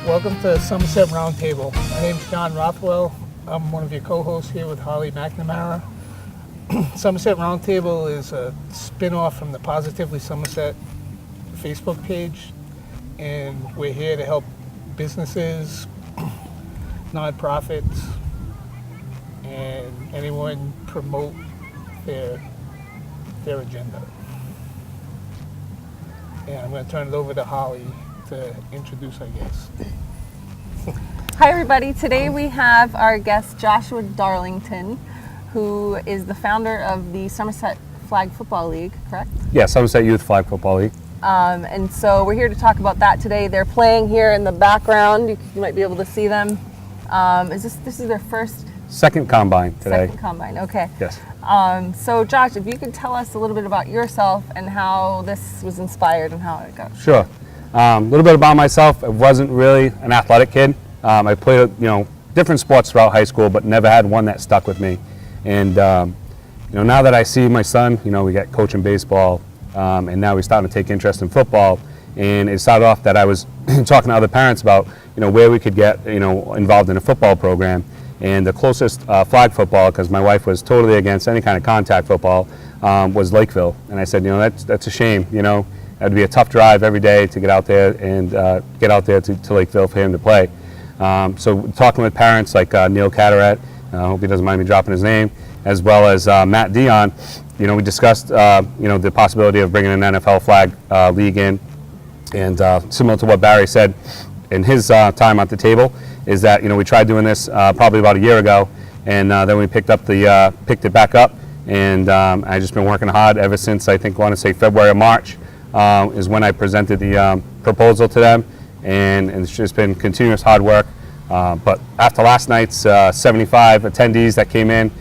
Welcome to Somerset Roundtable. My name is John Rothwell. I'm one of your co-hosts here with Holly McNamara. Somerset Roundtable is a spin-off from the Positively Somerset Facebook page, and we're here to help businesses, nonprofits, and anyone promote their agenda. And I'm going to turn it over to Holly to introduce our guest. Hi everybody, today we have our guest Joshua Darlington, who is the founder of the Somerset Flag Football League, correct? Yeah, Somerset Youth Flag Football League. And so we're here to talk about that today. They're playing here in the background. You might be able to see them. This is their Second combine today. Second combine, okay. Yes. So Josh, if you could tell us a little bit about yourself and how this was inspired and how it goes. Sure. A little bit about myself. I wasn't really an athletic kid. I played, different sports throughout high school, but never had one that stuck with me. And now that I see my son, we got coaching baseball, and now he's starting to take interest in football. And it started off that I was talking to other parents about, where we could get, involved in a football program. And the closest flag football, because my wife was totally against any kind of contact football, was Lakeville. And I said, that's a shame. That'd be a tough drive every day to get out there and get out there to Lakeville for him to play. So talking with parents like Neil Cataract, I hope he doesn't mind me dropping his name, as well as Matt Dion, we discussed the possibility of bringing an NFL flag league in. And similar to what Barry said in his time at the table, is that we tried doing this probably about a year ago, and then we picked it back up, and I've just been working hard ever since I want to say February or March. Is when I presented the proposal to them, and it's just been continuous hard work. But after last night's 75 attendees that came in,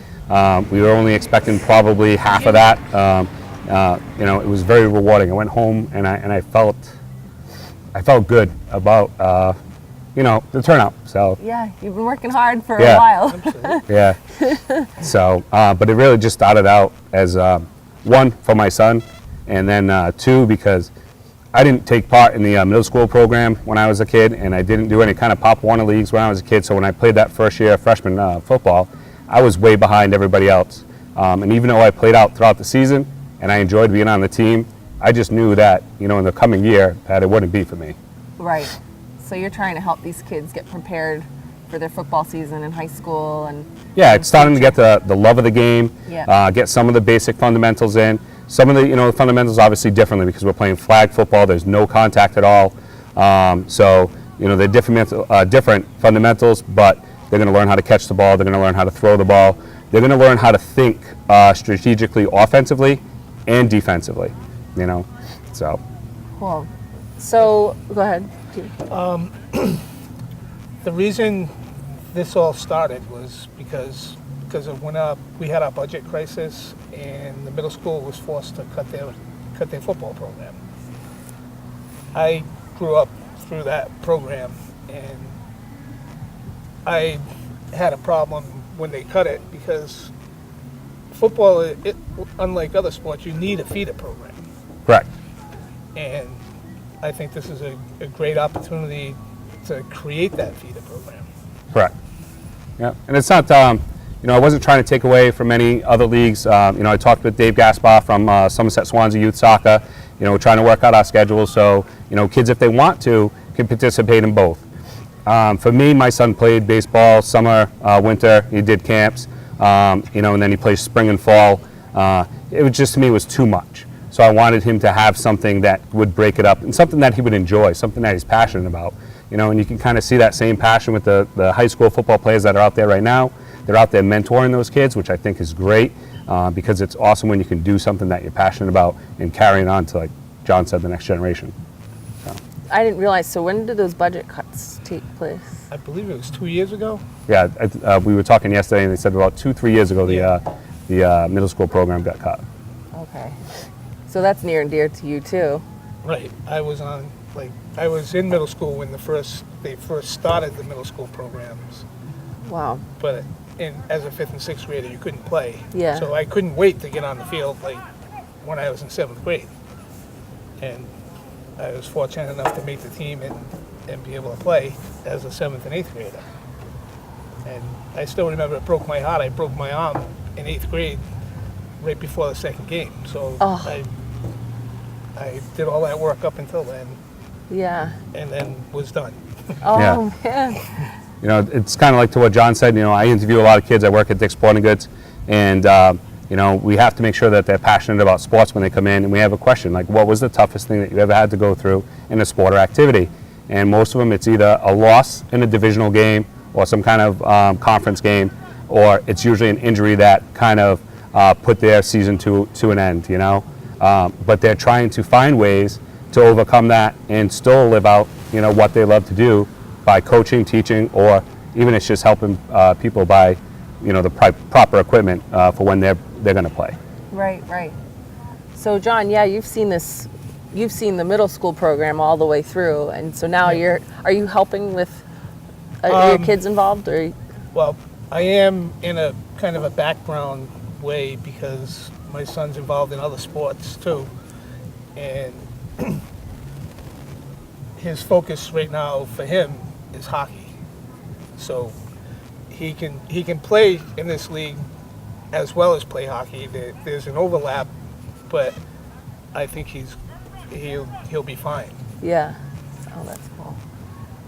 we were only expecting probably half of that. It was very rewarding. I went home and I felt good about the turnout. So yeah, you've been working hard for a while. Yeah. So, but it really just started out as one for my son. And then two, because I didn't take part in the middle school program when I was a kid, and I didn't do any kind of Pop Warner leagues when I was a kid. So when I played that first year of freshman football, I was way behind everybody else. And even though I played out throughout the season and I enjoyed being on the team, I just knew that, in the coming year that it wouldn't be for me. Right. So you're trying to help these kids get prepared for their football season in high school and yeah, it's starting to get the love of the game, get some of the basic fundamentals in. Some of the fundamentals obviously differently because we're playing flag football. There's no contact at all. So they're different fundamentals, but they're going to learn how to catch the ball. They're going to learn how to throw the ball. They're going to learn how to think strategically, offensively, and defensively. So. Cool. So go ahead. The reason this all started was because of when we had our budget crisis and the middle school was forced to cut their football program. I grew up through that program, and I had a problem when they cut it because football, unlike other sports, you need a feeder program. Correct. And I think this is a great opportunity to create that feeder program. Correct. Yeah, and it's not, I wasn't trying to take away from any other leagues. I talked with Dave Gaspar from Somerset Swansea Youth Soccer. We're trying to work out our schedule so, kids, if they want to, can participate in both. For me, my son played baseball summer, winter. He did camps, and then he plays spring and fall. It was just, to me, it was too much. So I wanted him to have something that would break it up and something that he would enjoy, something that he's passionate about. And you can kind of see that same passion with the high school football players that are out there right now. They're out there mentoring those kids, which I think is great because it's awesome when you can do something that you're passionate about and carry it on to, like John said, the next generation. So. I didn't realize, so when did those budget cuts take place? I believe it was 2 years ago. Yeah, we were talking yesterday, and they said about 2-3 years ago the middle school program got cut. Okay. So that's near and dear to you too. Right. I was in middle school when they first started the middle school programs, Wow. but as a 5th and 6th grader, you couldn't play. Yeah. So I couldn't wait to get on the field like when I was in 7th grade. And I was fortunate enough to make the team and be able to play as a 7th and 8th grader. And I still remember it broke my heart. I broke my arm in 8th grade right before the second game. So Oh. I did all that work up until then Yeah. and then was done. Oh Yeah. man. You know, it's kind of like to what John said. You know, I interview a lot of kids. I work at Dick's Sporting Goods, and you know, we have to make sure that they're passionate about sports when they come in. And we have a question like, what was the toughest thing that you ever had to go through in a sport or activity? And most of them, it's either a loss in a divisional game or some kind of conference game, or it's usually an injury that kind of put their season to an end. You know, but they're trying to find ways to overcome that and still live out, you know, what they love to do by coaching, teaching, or even it's just helping people buy, you know, the proper equipment for when they're going to play. Right, right. So John, yeah, you've seen the middle school program all the way through, and so now are you helping with are your kids involved, or? Well, I am in a kind of a background way because my son's involved in other sports too. And his focus right now for him is hockey. So he can play in this league as well as play hockey. There's an overlap, but I think he'll be fine. Yeah. Oh, that's cool.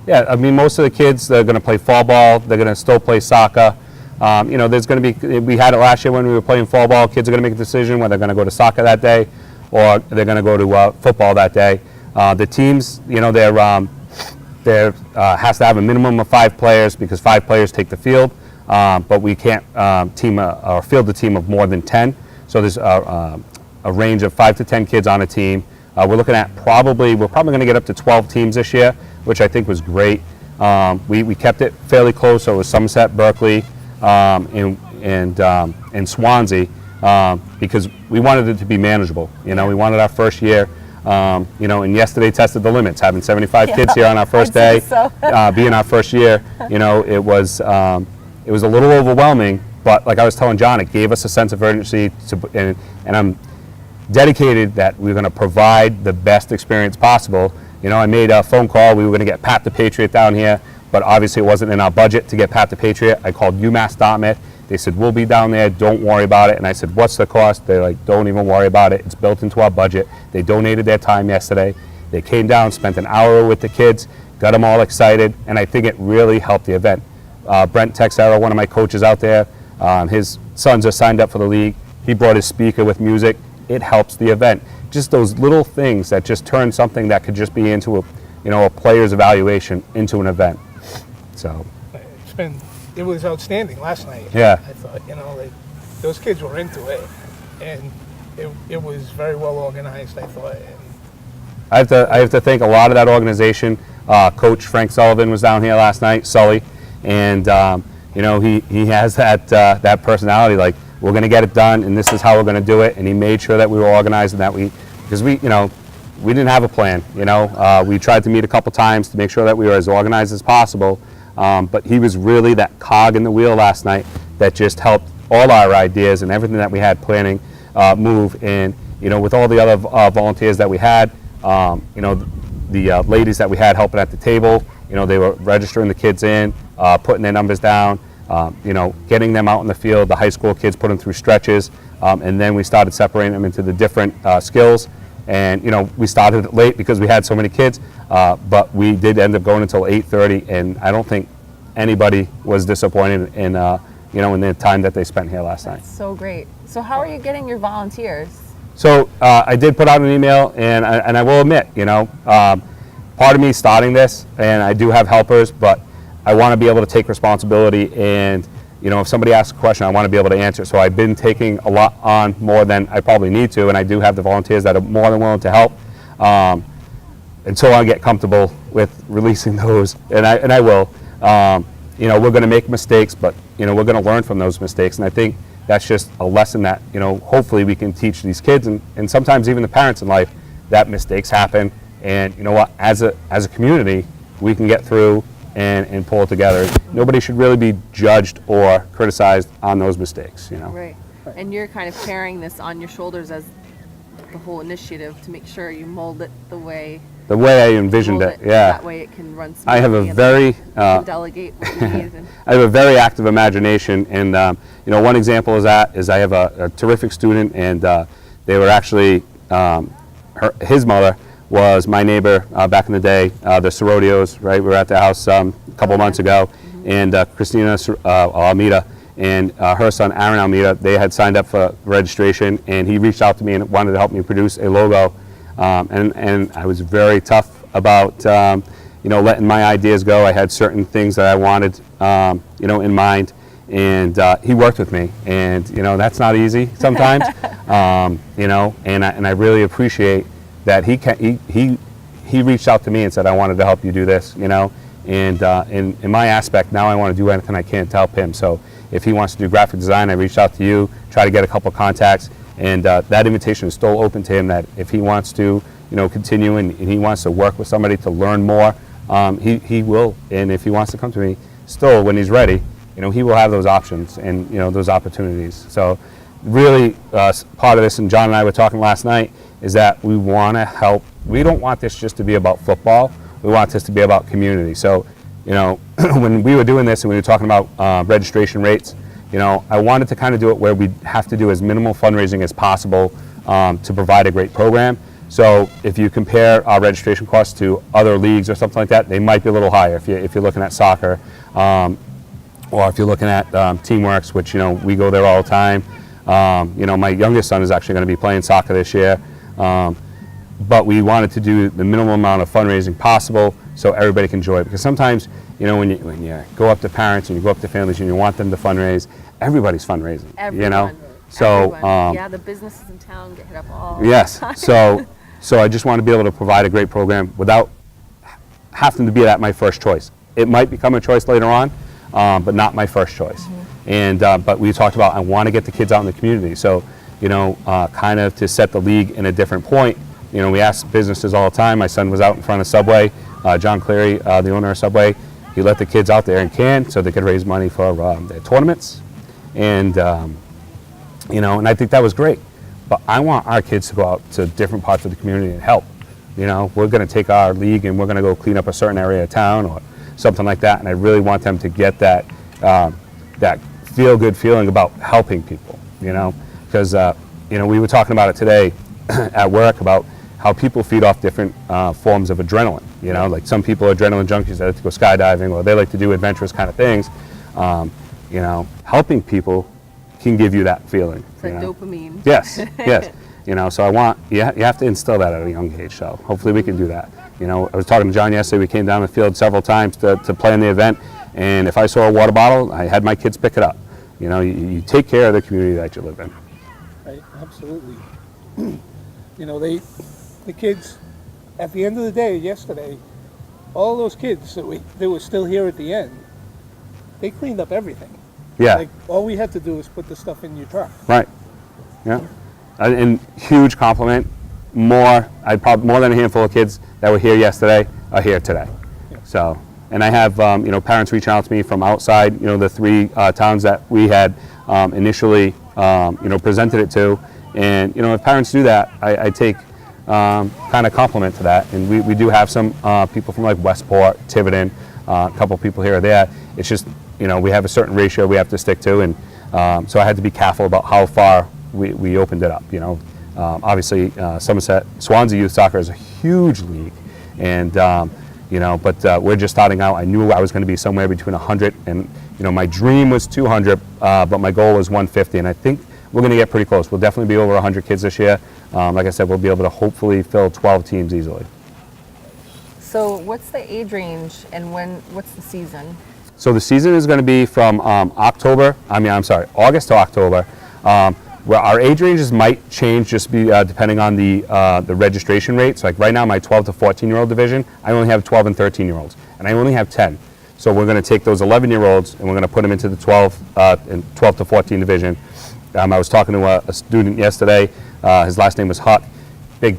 Yeah, I mean, most of the kids, they're going to play fall ball. They're going to still play soccer. You know, there's going to be, we had it last year when we were playing fall ball. Kids are going to make a decision whether they're going to go to soccer that day or they're going to go to football that day. The teams, you know, there has to have a minimum of 5 players because 5 players take the field, but we can't team or field a team of more than 10. So there's a range of 5 to 10 kids on a team. We're looking at we're probably going to get up to 12 teams this year, which I think was great. We kept it fairly close, so it was Somerset, Berkeley, and Swansea, because we wanted it to be manageable. You know, we wanted our first year. You know, and yesterday tested the limits, having 75 kids here on our first day, being our first year. You know, it was a little overwhelming, but like I was telling John, it gave us a sense of urgency and I'm dedicated that we're going to provide the best experience possible. You know, I made a phone call. We were going to get Pat the Patriot down here, but obviously it wasn't in our budget to get Pat the Patriot. I called UMass Dartmouth. They said, we'll be down there, don't worry about it. And I said, what's the cost? They're like, don't even worry about it. It's built into our budget. They donated their time yesterday. They came down, spent an hour with the kids, got them all excited, and I think it really helped the event. Brent Texera, one of my coaches out there, his sons are signed up for the league. He brought his speaker with music. It helps the event. Just those little things that just turn something that could just be into a player's evaluation into an event. So It was outstanding last night. Yeah. I thought, you know, like, those kids were into it, and it was very well organized, I thought. And I have to thank a lot of that organization. Coach Frank Sullivan was down here last night, Sully, and you know, he has that personality. Like, we're going to get it done, and this is how we're going to do it. And he made sure that we were organized and that because we didn't have a plan. You know, we tried to meet a couple times to make sure that we were as organized as possible. But he was really that cog in the wheel last night that just helped all our ideas and everything that we had planning move. And, you know, with all the other volunteers that we had, you know, the ladies that we had helping at the table, you know, they were registering the kids in, putting their numbers down, you know, getting them out in the field. The high school kids put them through stretches, and then we started separating them into the different skills. And, you know, we started late because we had so many kids, but we did end up going until 8:30, and I don't think anybody was disappointed in, you know, in the time that they spent here last night. So great. So how are you getting your volunteers? So I did put out an email, and I will admit, you know, part of me starting this, and I do have helpers, but I want to be able to take responsibility, and, you know, if somebody asks a question, I want to be able to answer. So I've been taking a lot on, more than I probably need to, and I do have the volunteers that are more than willing to help. Until I get comfortable with releasing those, and I will. we're going to make mistakes, but, we're going to learn from those mistakes. And I think that's just a lesson that, hopefully we can teach these kids and sometimes even the parents in life that mistakes happen. And you know what, as a community, we can get through and pull it together. Nobody should really be judged or criticized on those mistakes, Right. And you're kind of carrying this on your shoulders as the whole initiative to make sure you mold it the way I envisioned it. Yeah. That way it can run smoothly. I have a very you can delegate what you need. I have a very active imagination, and one example is I have a terrific student, and they were actually his mother was my neighbor back in the day, the Sorodios, right? We were at their house a couple months ago, and Christina Almeida and her son Aaron Almeida, they had signed up for registration, and he reached out to me and wanted to help me produce a logo, and I was very tough about letting my ideas go. I had certain things that I wanted in mind, and he worked with me, and that's not easy sometimes, and I really appreciate that he reached out to me and said, I wanted to help you do this, and in my aspect, now I want to do anything I can to help him. So if he wants to do graphic design, I reached out to you, try to get a couple contacts, and that invitation is still open to him, that if he wants to continue and he wants to work with somebody to learn more, he will. And if he wants to come to me still when he's ready, he will have those options and those opportunities. So really part of this, and John and I were talking last night, is that we want to help. We don't want this just to be about football. We want this to be about community. So, when we were doing this and we were talking about registration rates, I wanted to kind of do it where we have to do as minimal fundraising as possible to provide a great program. So if you compare our registration costs to other leagues or something like that, they might be a little higher if you're looking at soccer, or if you're looking at Teamworks, which we go there all the time. My youngest son is actually going to be playing soccer this year. But we wanted to do the minimum amount of fundraising possible so everybody can enjoy it. Because sometimes, when you go up to parents and you go up to families and you want them to fundraise, everybody's fundraising. Everyone. So yeah, the businesses in town get hit up all yes. the time. So I just want to be able to provide a great program without having to be that my first choice. It might become a choice later on, but not my first choice. And but we talked about I want to get the kids out in the community. So kind of to set the league in a different point. We ask businesses all the time. My son was out in front of Subway, John Cleary, the owner of Subway. He let the kids out there in can so they could raise money for their tournaments, and and I think that was great. But I want our kids to go out to different parts of the community and help. We're going to take our league and we're going to go clean up a certain area of town or something like that. And I really want them to get that that feel-good feeling about helping people. Because we were talking about it today at work about how people feed off different forms of adrenaline. Like some people are adrenaline junkies that like to go skydiving or they like to do adventurous kind of things. Helping people can give you that feeling. It's like dopamine. Yes, yes. So I want, you have to instill that at a young age. So hopefully we can do that. I was talking to John yesterday. We came down the field several times to play in the event. And if I saw a water bottle, I had my kids pick it up. You take care of the community that you live in. Right, absolutely. The kids, at the end of the day, yesterday, all those kids that were still here at the end, they cleaned up everything. Yeah. Like, all we had to do was put the stuff in your truck. Right. Yeah. And huge compliment. More than a handful of kids that were here yesterday are here today. Yeah. So, and I have parents reaching out to me from outside. The three towns that we had initially presented it to, and if parents do that, I take kind of compliment to that. And we do have some people from like Westport, Tiverton, a couple people here or there. It's just we have a certain ratio we have to stick to, and so I had to be careful about how far we opened it up. Obviously Somerset Swansea Youth Soccer is a huge league, and but we're just starting out. I knew I was going to be somewhere between 100 and my dream was 200, but my goal was 150, and I think we're going to get pretty close. We'll definitely be over 100 kids this year. Like I said, we'll be able to hopefully fill 12 teams easily. So what's the age range and what's the season? So the season is going to be from August to October. Where our age ranges might change just depending on the registration rate. So like right now, my 12 to 14-year-old division, I only have 12 and 13-year-olds, and I only have 10. So we're going to take those 11-year-olds and we're going to put them into the 12 to 14 division. I was talking to a student yesterday. His last name was Huck. Big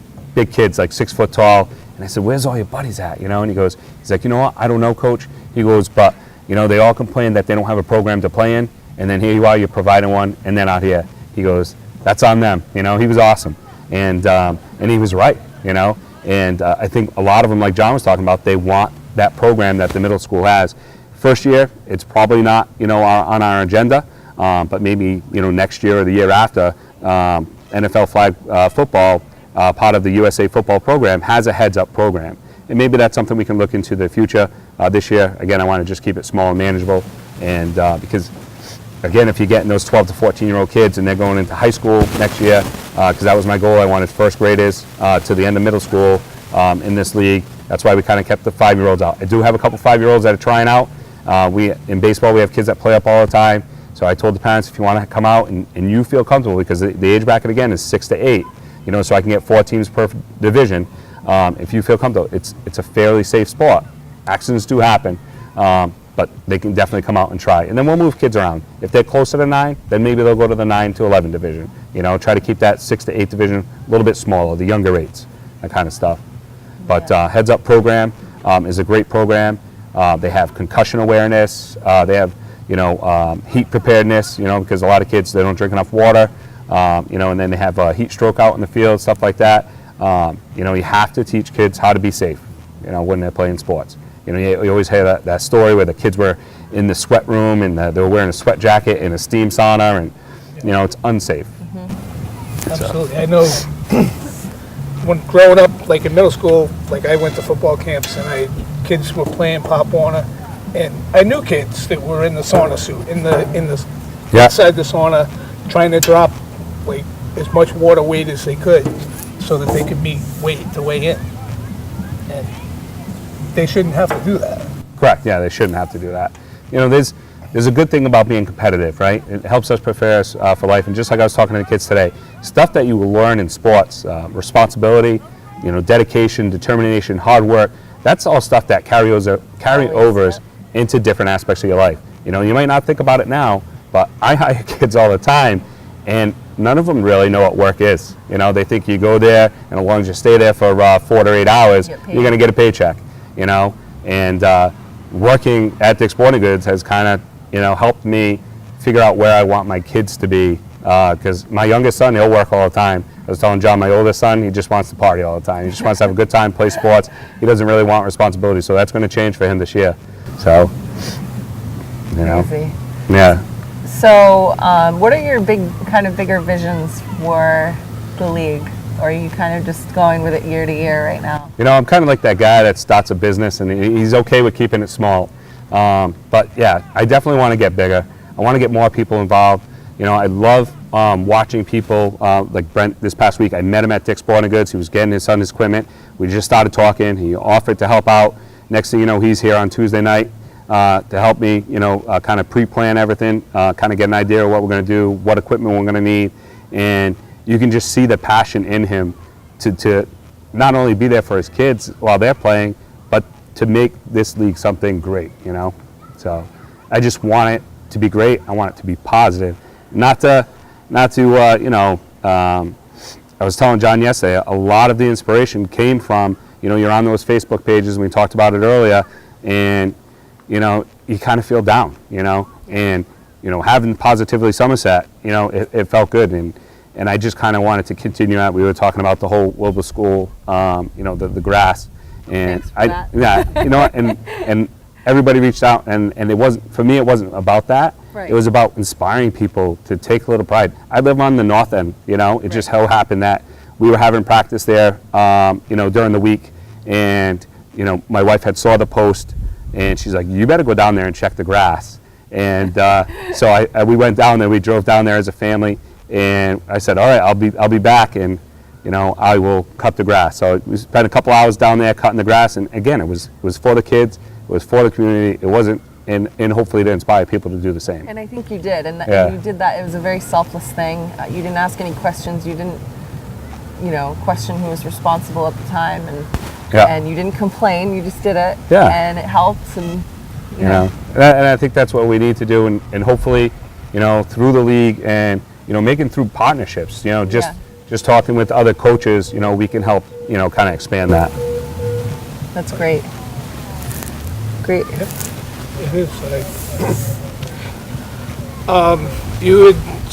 kids, like 6 foot tall. And I said, "Where's all your buddies at?" You know, and he's like, "You know what? I don't know, coach." He goes, "But you know, they all complain that they don't have a program to play in, and then here you are, you're providing one, and they're not here." He goes, "That's on them." You know, he was awesome, and he was right. You know, and I think a lot of them, like John was talking about, they want that program that the middle school has. First year, it's probably not, you know, on our agenda, but maybe, you know, next year or the year after, NFL flag football, part of the USA football program, has a heads-up program. And maybe that's something we can look into the future. This year, again, I want to just keep it small and manageable. And because, again, if you're getting those 12 to 14-year-old kids and they're going into high school next year, because that was my goal, I wanted first graders to the end of middle school in this league. That's why we kind of kept the 5-year-olds out. I do have a couple 5-year-olds that are trying out. In baseball, we have kids that play up all the time. So I told the parents, if you want to come out and you feel comfortable, because the age bracket, again, is 6 to 8. You know, so I can get 4 teams per division. If you feel comfortable, it's a fairly safe sport. Accidents do happen, but they can definitely come out and try. And then we'll move kids around. If they're closer to 9, then maybe they'll go to the 9 to 11 division. You know, try to keep that 6 to 8 division a little bit smaller, the younger rates, that kind of stuff. But Heads Up program is a great program. They have concussion awareness. They have, you know, heat preparedness. You know, because a lot of kids, they don't drink enough water. You know, and then they have heat stroke out in the field, stuff like that. You know, you have to teach kids how to be safe, you know, when they're playing sports. You know, you always hear that story where the kids were in the sweat room and they were wearing a sweat jacket in a steam sauna, and, you know, it's unsafe. Mm-hmm. Absolutely. I know when growing up, like in middle school, like I went to football camps and kids were playing Pop Warner, and I knew kids that were in the sauna suit, inside the sauna, trying to drop like as much water weight as they could so that they could meet weight to weigh in. And they shouldn't have to do that. Correct, yeah, they shouldn't have to do that. You know, there's a good thing about being competitive, right? It helps us prepare us for life. And just like I was talking to the kids today, stuff that you will learn in sports, responsibility, you know, dedication, determination, hard work, that's all stuff that carryovers into different aspects of your life. You know, you might not think about it now, but I hire kids all the time, and none of them really know what work is. You know, they think you go there, and as long as you stay there for 4 to 8 hours, you're going to get a paycheck, you know. And working at Dick's Sporting Goods has kind of, you know, helped me figure out where I want my kids to be. Because my youngest son, he'll work all the time. I was telling John, my oldest son, he just wants to party all the time. He just wants to have a good time, play sports. He doesn't really want responsibility, so that's going to change for him this year. So, you know. Crazy. Yeah. So, what are your bigger visions for the league? Or are you kind of just going with it year to year right now? You know, I'm kind of like that guy that starts a business and he's okay with keeping it small. But yeah, I definitely want to get bigger. I want to get more people involved. You know, I love watching people, like Brent this past week. I met him at Dick's Sporting Goods. He was getting his son his equipment. We just started talking. He offered to help out. Next thing you know, he's here on Tuesday night to help me, you know, kind of pre-plan everything, kind of get an idea of what we're going to do, what equipment we're going to need. And you can just see the passion in him to not only be there for his kids while they're playing, but to make this league something great, you know. So I just want it to be great. I want it to be positive. Not to you know, I was telling John yesterday, a lot of the inspiration came from, you know, you're on those Facebook pages, and we talked about it earlier, and, you know, you kind of feel down, you know, and, you know, having Positively Somerset, you know, it felt good, and I just kind of wanted to continue that. We were talking about the whole Wilbur School, you know, the grass, and yeah, you know, and everybody reached out, and it wasn't, for me, it wasn't about that. Right. It was about inspiring people to take a little pride. I live on the north end, you know. It just so happened that we were having practice there, you know, during the week, and, you know, my wife had saw the post, and she's like, "You better go down there and check the grass." And so we went down there. We drove down there as a family, and I said, "All right, I'll be back, and, you know, I will cut the grass." So we spent a couple hours down there cutting the grass, and again, it was for the kids, it was for the community. It wasn't, and hopefully to inspire people to do the same. And I think you did, and Yeah. you did that. It was a very selfless thing. You didn't ask any questions. You didn't, you know, question who was responsible at the time, and Yeah. and you didn't complain. You just did it, Yeah. and it helped, and You know, and I think that's what we need to do, and hopefully, you know, through the league and, you know, making through partnerships, you know, just talking with other coaches, you know, we can help, you know, kind of expand that. That's great. Great. It is.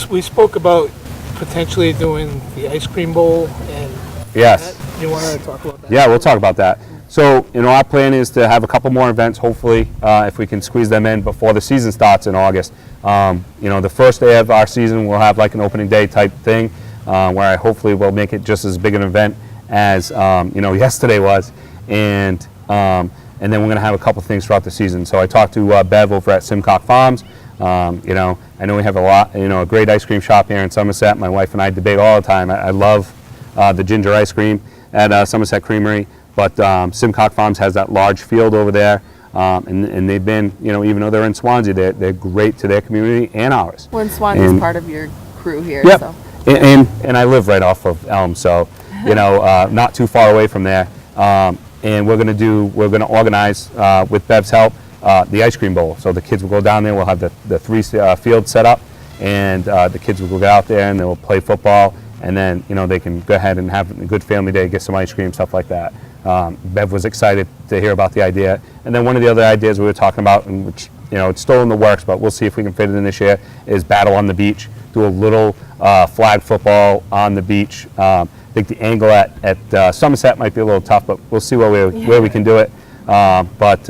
We spoke about potentially doing the ice cream bowl, and Yes. you want to talk about that? Yeah, we'll talk about that. So, you know, our plan is to have a couple more events, hopefully, if we can squeeze them in before the season starts in August. You know, the first day of our season, we'll have like an opening day type thing, where I hopefully will make it just as big an event as, you know, yesterday was. And then we're going to have a couple things throughout the season. So I talked to Bev over at Simcock Farms. You know, I know we have a great ice cream shop here in Somerset. My wife and I debate all the time. I love the ginger ice cream at Somerset Creamery, but Simcock Farms has that large field over there, and they've been, you know, even though they're in Swansea, they're great to their community and ours. Well, and Swansea's part of your crew here. Yep. So. And I live right off of Elm, so, you know, not too far away from there. And we're going to organize, with Bev's help, the ice cream bowl. So the kids will go down there, we'll have the three fields set up, and the kids will go out there and they'll play football, and then, you know, they can go ahead and have a good family day, get some ice cream, stuff like that. Bev was excited to hear about the idea. And then one of the other ideas we were talking about, and which, you know, it's still in the works, but we'll see if we can fit it in this year, is battle on the beach. Do a little flag football on the beach. I think the angle at Somerset might be a little tough, but we'll see where we can do it. But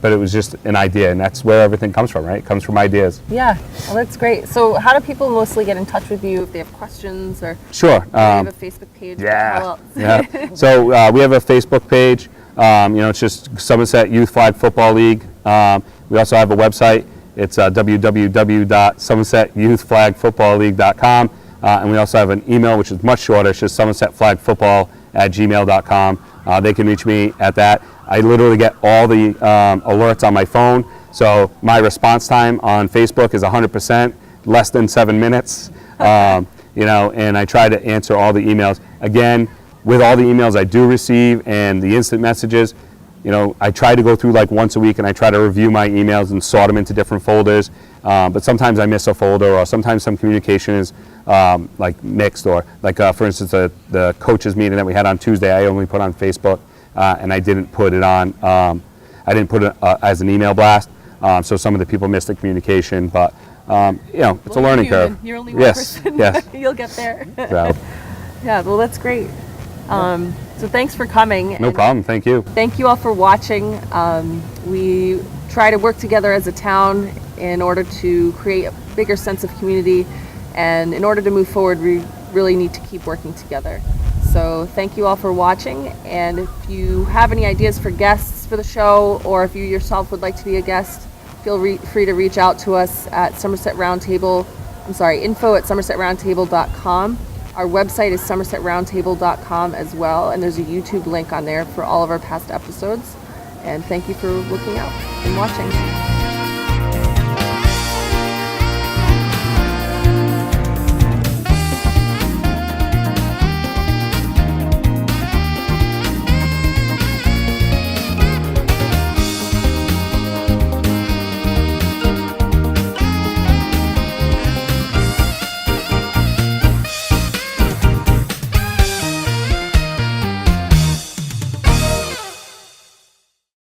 it was just an idea, and that's where everything comes from, right? It comes from ideas. Yeah, well, that's great. So how do people mostly get in touch with you if they have questions, or Sure. do you have a Facebook page? Yeah. Yeah. So we have a Facebook page. You know, it's just Somerset Youth Flag Football League. We also have a website. It's www.somersetyouthflagfootballleague.com. And we also have an email, which is much shorter. It's just somersetflagfootball@gmail.com. They can reach me at that. I literally get all the alerts on my phone. So my response time on Facebook is 100%, less than 7 minutes. You know, and I try to answer all the emails. Again, with all the emails I do receive and the instant messages, you know, I try to go through like once a week, and I try to review my emails and sort them into different folders. But sometimes I miss a folder, or sometimes some communication is like mixed, or like for instance the coaches meeting that we had on Tuesday, I only put on Facebook, and I didn't put it on. I didn't put it as an email blast, so some of the people missed the communication. But you know, it's a learning curve. You're only one person. Yes. You'll get there. So, Yeah, well, that's great. So thanks for coming. no problem. Thank you. Thank you all for watching. We try to work together as a town in order to create a bigger sense of community, and in order to move forward, we really need to keep working together. So thank you all for watching, and if you have any ideas for guests for the show, or if you yourself would like to be a guest, feel free to reach out to us at info@somersetroundtable.com. Our website is somersetroundtable.com as well, and there's a YouTube link on there for all of our past episodes. And thank you for looking out and watching.